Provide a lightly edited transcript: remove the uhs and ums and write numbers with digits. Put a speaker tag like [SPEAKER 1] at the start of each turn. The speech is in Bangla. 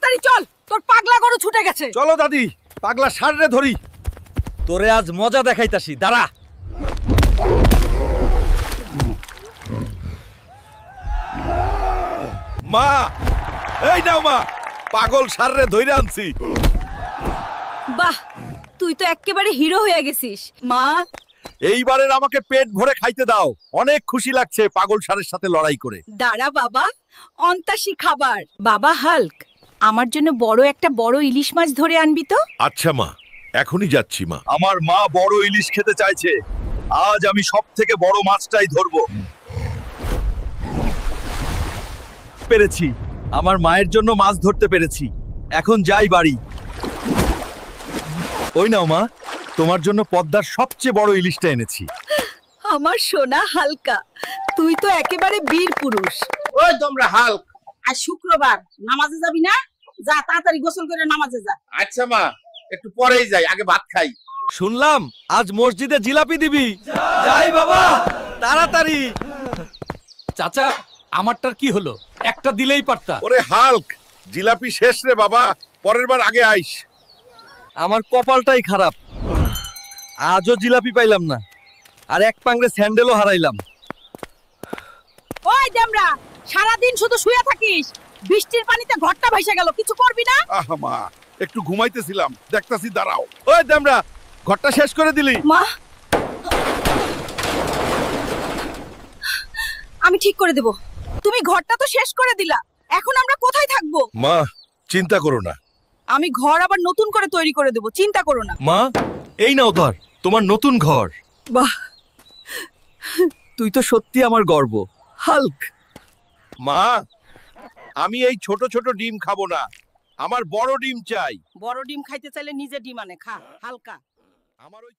[SPEAKER 1] তাড়াতাড়ি চল, তোর পাগলা গরু ছুটে গেছে।
[SPEAKER 2] চলো দাদি, পাগলা ষাঁড়রে ধরি। তোরে আজ মজা দেখাইতাছি, দাঁড়া।
[SPEAKER 3] মা, এই নাও মা, পাগল ষাঁড়রে ধইরা আনছি।
[SPEAKER 1] বাহ, তুই তো একেবারে হিরো হয়ে গেছিস। মা,
[SPEAKER 3] এইবারের আমাকে পেট ভরে খাইতে দাও। অনেক খুশি লাগছে পাগল ষাঁড়ের সাথে লড়াই করে।
[SPEAKER 1] দাঁড়া বাবা, অন্তাসী খাবার। বাবা হাল্ক, আমার জন্য বড় ইলিশ মাছ ধরে আনবি তো।
[SPEAKER 3] আচ্ছা মা, এখনই যাচ্ছি মা। আমার মা বড় ইলিশ খেতে চাইছে। আজ আমি সবথেকে বড় মাছটাই ধরবো।
[SPEAKER 2] পেরেছি, আমার মায়ের জন্য মাছ ধরতে পেরেছি। এখন যাই বাড়ি। ওই নাও মা, তোমার জন্য পদ্মার সবচেয়ে বড় ইলিশটা এনেছি।
[SPEAKER 1] আমার সোনা হালকা, তুই তো একেবারে বীর পুরুষ।
[SPEAKER 4] ওই তোমরা হাল্ক, আজ শুক্রবার, নামাজে যাবি না? যা তাড়াতাড়ি গোসল করে নামাজে যা।
[SPEAKER 5] আচ্ছা মা, একটু পরেই যাই, আগে ভাত খাই।
[SPEAKER 2] শুনলাম আজ মসজিদে জিলাপি দিবি। যাই বাবা, তাড়াতাড়ি। চাচা, আমারটার কি হলো? একটা দিলেই পারতা।
[SPEAKER 3] ওরে হাল্ক, জিলাপি শেষ রে বাবা, পরের বার আগে আইস।
[SPEAKER 2] আমার কপালটাই খারাপ, আজও জিলাপি পাইলাম না, আর এক পাংড়ে স্যান্ডেলও হারাইলাম।
[SPEAKER 1] ওই দেমরা, সারাদিন শুধু শুয়ে থাকিস। বৃষ্টির পানিতে ঘরটা ভাইসা গেল, কিছু করবি না?
[SPEAKER 3] আহা মা, একটু ঘুমাইতেছিলাম, দেখতাছি, দাঁড়াও। ওই দেমরা, ঘরটা শেষ করে দিলি?
[SPEAKER 1] মা, আমি ঠিক করে দেব। তুমি ঘরটা তো শেষ করে দিলা, এখন আমরা কোথায় থাকবো?
[SPEAKER 3] মা, চিন্তা করো না।
[SPEAKER 1] আমি ঘর আবার নতুন করে তৈরি করে দেব, চিন্তা করো না।
[SPEAKER 2] মা, এই নাও ধর তোমার নতুন ঘর। বাহ, তুই তো সত্যি আমার গর্ব হাল্ক।
[SPEAKER 3] মা, আমি এই ছোট ছোট ডিম খাবো না, আমার বড় ডিম চাই।
[SPEAKER 4] বড় ডিম খাইতে চাইলে নিজে ডিম আনে খা হালকা।
[SPEAKER 3] আমার ওই